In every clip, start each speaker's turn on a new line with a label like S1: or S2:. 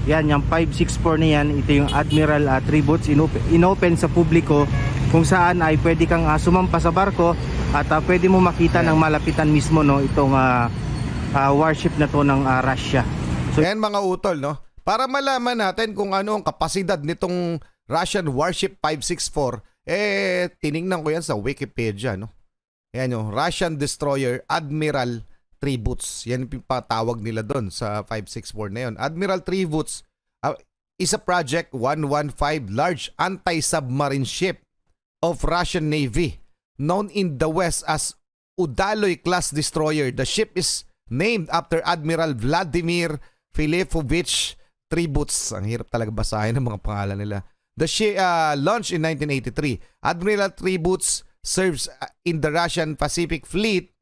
S1: Yan, yung 564 na yan, ito yung Admiral tributes, inopen sa publiko kung saan ay pwede kang sumampa sa barko at pwede mo makita ng malapitan mismo, no, itong warship na to ng Russia. So,
S2: Yan mga utol, no? Para malaman natin kung ano ang kapasidad nitong Russian Warship 564, tiningnan ko yan sa Wikipedia, no? Yan yung Russian Destroyer Admiral Tributes. Yan yung patawag nila doon sa 564 na yun. Admiral Tributes is a Project 115 large anti-submarine ship of Russian Navy known in the West as Udaloy class destroyer. The ship is named after Admiral Vladimir Filipovich Tributes. Ang hirap talaga basahin ng mga pangalan nila. The ship launched in 1983. Admiral Tributes serves in the Russian Pacific Fleet.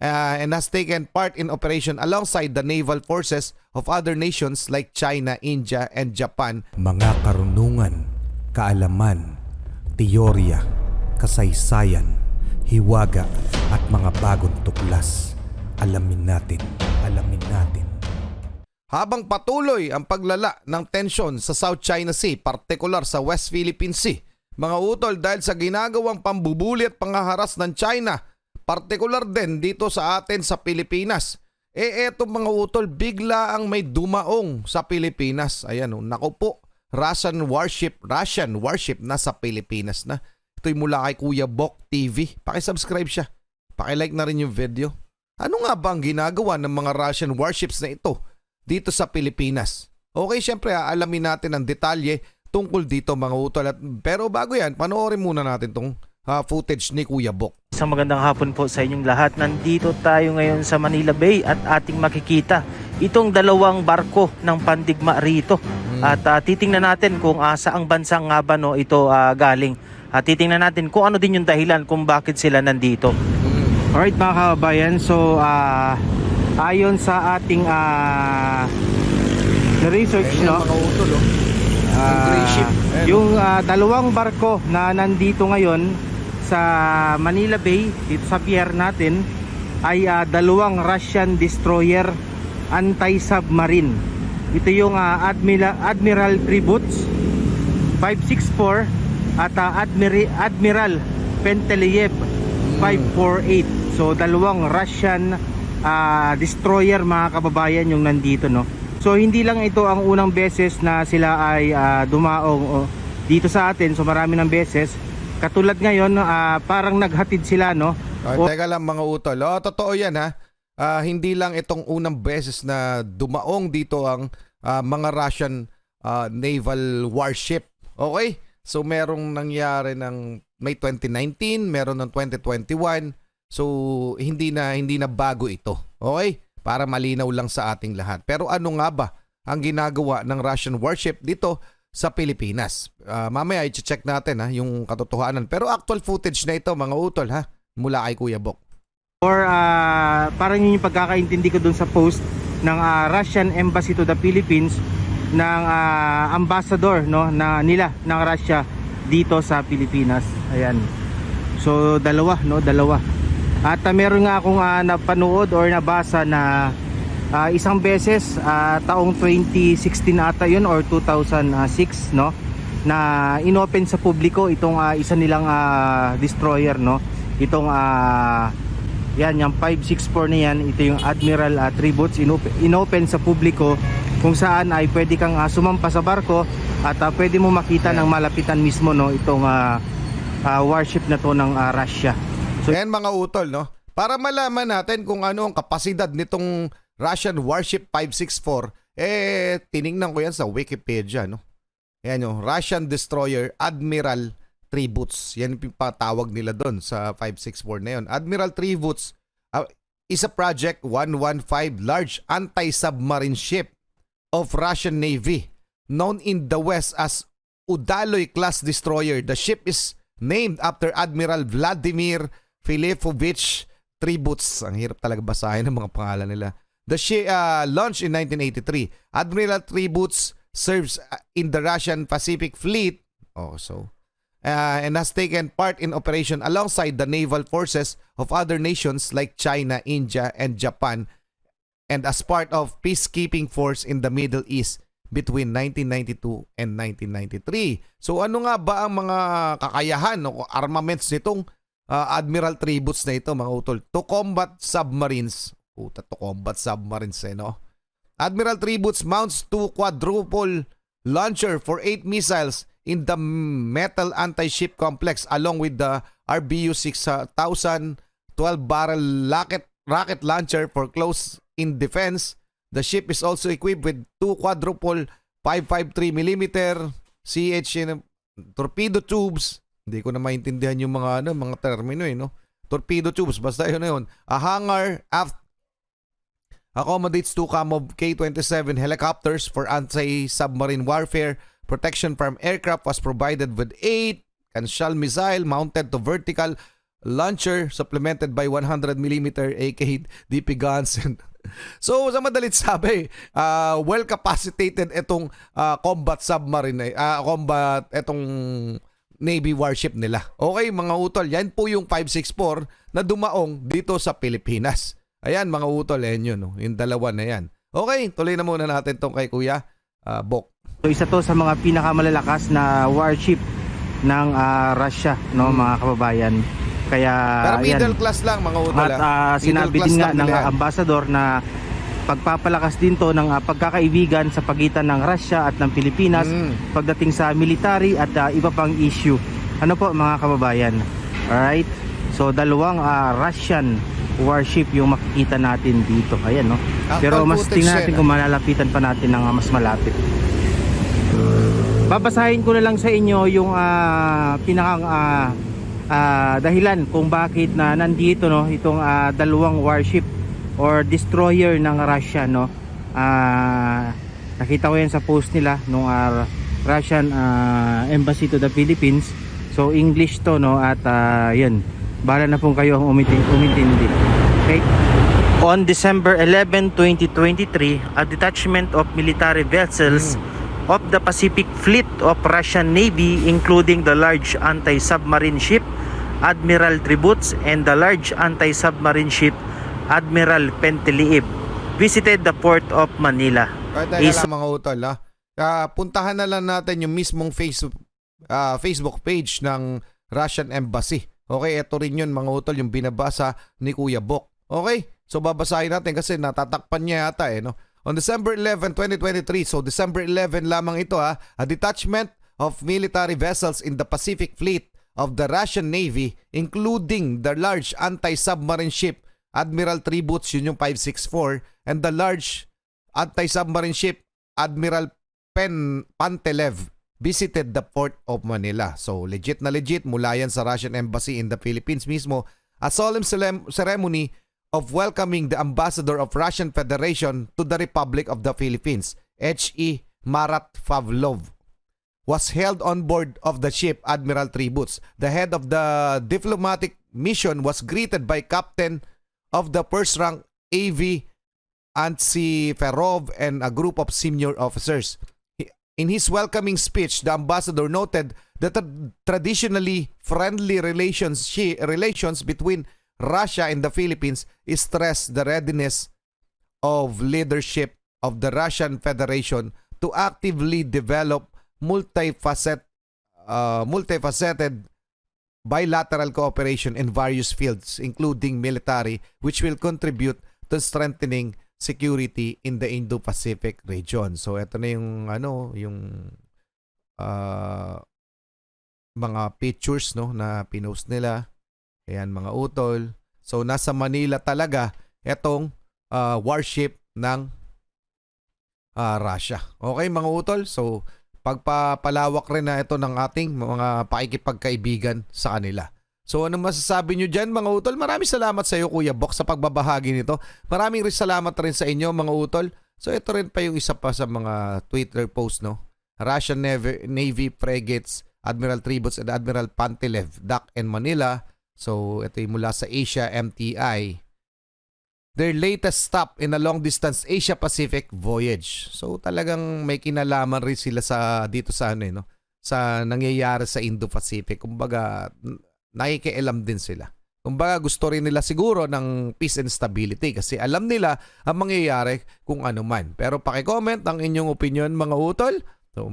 S2: And has taken part in operation alongside the naval forces of other nations like China, India, and Japan.
S3: Mga karunungan, kaalaman, teorya, kasaysayan, hiwaga at mga bagong tuklas. Alamin natin, alamin natin.
S2: Habang patuloy ang paglala ng tensyon sa South China Sea, partikular sa West Philippine Sea, mga utol, dahil sa ginagawang pambubuli at pangaharas ng China, partikular din dito sa atin sa Pilipinas. Eto mga utol, bigla ang may dumaong sa Pilipinas. Ayan, naku po, Russian warship nasa Pilipinas na. Ito'y mula kay Kuya Bok TV. Pakisubscribe siya. Pakilike na rin yung video. Ano nga ba ang ginagawa ng mga Russian warships na ito dito sa Pilipinas? Okay, syempre alamin natin ang detalye tungkol dito mga utol. Pero bago yan, panoorin muna natin tong footage ni Kuya Bok.
S1: isang magandang hapon po sa inyong lahat. Nandito tayo ngayon sa Manila Bay at ating makikita itong dalawang barko ng pandigma rito. At titingnan natin kung saang bansa nga ba no, ito galing. At titingnan natin kung ano din yung dahilan kung bakit sila nandito. Alright mga kababayan, so ayon sa ating research, no,
S2: Mga utol, gray ship.
S1: yung dalawang barko na nandito ngayon sa Manila Bay, dito sa pier natin, ay dalawang Russian destroyer anti-submarine. Ito yung Admiral Tributes 564 at Admiral Penteleyev 548. So dalawang Russian destroyer mga kababayan yung nandito, no. So hindi lang ito ang unang beses na sila ay dumaong dito sa atin. So marami ng beses. Katulad ngayon, parang naghatid sila, no.
S2: Teka lang mga utol. Totoo yan ha. Hindi lang itong unang beses na dumaong dito ang mga Russian naval warship. Okay? So merong nangyari ng May 2019, meron ng 2021. So hindi na bago ito. Okay? Para malinaw lang sa ating lahat. Pero ano nga ba ang ginagawa ng Russian warship dito sa Pilipinas? Mamaya i-check natin yung katotohanan. Pero actual footage na ito mga utol mula kay Kuya Bok.
S1: Or parang yun yung pagkakaintindi ko dun sa post ng Russian Embassy to the Philippines ng ambassador, no, na nila ng Russia dito sa Pilipinas. Ayan. So dalawa. At meron nga akong napanood or nabasa na isang beses taong 2016 ata yun or 2006, no, na inopen sa publiko itong isa nilang destroyer, no. Itong yan, yung 564 na yan, ito yung Admiral Tributes, inopen sa publiko kung saan ay pwede kang sumampa sa barko at pwede mo makita ng malapitan mismo, no, itong warship na to ng Russia. So,
S2: yan mga utol, no? Para malaman natin kung ano ang kapasidad nitong Russian Warship 564, tiningnan ko yan sa Wikipedia, no? Yan yung Russian Destroyer Admiral Tributes. Yan yung patawag nila doon sa 564 na yun. Admiral Tributes is a Project 115 large anti-submarine ship of Russian Navy known in the West as Udaloy class destroyer. The ship is named after Admiral Vladimir Filipovich Tributes. Ang hirap talaga basahin ng mga pangalan nila. The ship launched in 1983. Admiral Tributes serves in the Russian Pacific Fleet and has taken part in operation alongside the naval forces of other nations like China, India, and Japan, and as part of peacekeeping force in the Middle East between 1992 and 1993. So ano nga ba ang mga kakayahan o armaments nitong Admiral Tributes na ito, mga utol? To combat submarines. Puta, to combat submarines no? Admiral Tributes mounts 2 quadruple launcher for 8 missiles in the metal anti-ship complex along with the RBU 6000 12-barrel rocket launcher for close-in defense. The ship is also equipped with 2 quadruple 553mm CH torpedo tubes. Hindi ko na maintindihan yung mga termino no. Torpedo tubes, basta yun na yun. A hangar aft accommodates 2 Kamov K-27 helicopters for anti-submarine warfare. Protection from aircraft was provided with 8 Kanshal missile mounted to vertical launcher supplemented by 100mm AK DP guns. So sa madalit sabi, well capacitated itong combat submarine, combat itong Navy warship nila. Okay mga utol, yan po yung 564 na dumaong dito sa Pilipinas. Ayan mga utol, yun yung dalawa na yan. Okay, tuloy na muna natin tong kay Kuya Bok.
S1: So isa to sa mga pinakamalalakas na warship ng Russia, no, mga kababayan. Kaya
S2: pero middle class lang mga utol.
S1: At sinabi din nga ng ambassador na pagpapalakas din to ng pagkakaibigan sa pagitan ng Russia at ng Pilipinas pagdating sa military at iba pang issue. Ano po mga kababayan? Alright? So dalawang Russian warship yung makikita natin dito. Ayan, no? Pero mas tingnan natin kung malalapitan pa natin ng mas malapit. Babasahin ko na lang sa inyo yung pinakang dahilan kung bakit na nandito, no, itong dalawang warship or destroyer ng Russia, no. Nakita ko yan sa post nila nung Russian Embassy to the Philippines. So English to, no, at yun, bahala na pong kayo ang umintindi. Okay. On December 11, 2023, a detachment of military vessels of the Pacific Fleet of Russian Navy, including the large anti-submarine ship Admiral Tributes and the large anti-submarine ship Admiral Penteliib, visited the port of Manila.
S2: Kaya lang mga utol, puntahan na lang natin yung mismong Facebook page ng Russian Embassy. Okay, ito rin yun mga utol, yung binabasa ni Kuya Bok. Okay, so babasahin natin kasi natatakpan niya yata no. On December 11, 2023, so December 11 lamang ito a detachment of military vessels in the Pacific Fleet of the Russian Navy, including the large anti-submarine ship Admiral Tributes, yun yung 564, and the large anti-submarine ship Admiral Pantelev, visited the port of Manila. So legit na legit, mula yan sa Russian Embassy in the Philippines mismo. A solemn ceremony of welcoming the Ambassador of Russian Federation to the Republic of the Philippines, H.E. Marat Pavlov, was held on board of the ship Admiral Tributes. The head of the diplomatic mission was greeted by Captain of the First Rank A.V. Antsiferov and a group of senior officers. In his welcoming speech, the ambassador noted that the traditionally friendly relations between Russia and the Philippines stressed the readiness of leadership of the Russian Federation to actively develop multifaceted bilateral cooperation in various fields, including military, which will contribute to strengthening security in the Indo-Pacific region. So ito na yung yung mga pictures na pinost nila. Ayan mga utol. So nasa Manila talaga itong warship ng Russia. Okay mga utol. So pagpapalawak rin na ito ng ating mga pakikipagkaibigan sa kanila. So ano masasabi nyo dyan mga utol? Maraming salamat sa iyo Kuya Bok sa pagbabahagi nito. Maraming salamat rin sa inyo mga utol. So ito rin pa yung isa pa sa mga Twitter post Russian Navy frigates, Admiral Tributes and Admiral Pantelev dock in Manila. So ito yung mula sa Asia MTI. Their latest stop in a long-distance Asia-Pacific voyage. So talagang may kinalaman rin sila dito sa sa nangyayari sa Indo-Pacific. Kumbaga nakikialam din sila. Kumbaga gusto rin nila siguro ng peace and stability kasi alam nila ang mangyayari kung ano man. Pero paki-comment ang inyong opinion mga utol. So,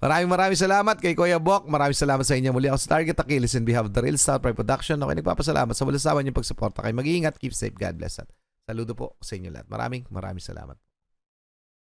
S2: maraming salamat kay Kuya Bok. Maraming salamat sa inyo. Muli ako sa Target Achilles and we have the Real Star Pride Production. Okay, nagpapasalamat sa walang sawa niyong pagsuporta. Kayo mag-iingat, keep safe, God bless. At saludo po sa inyo lahat. Maraming salamat.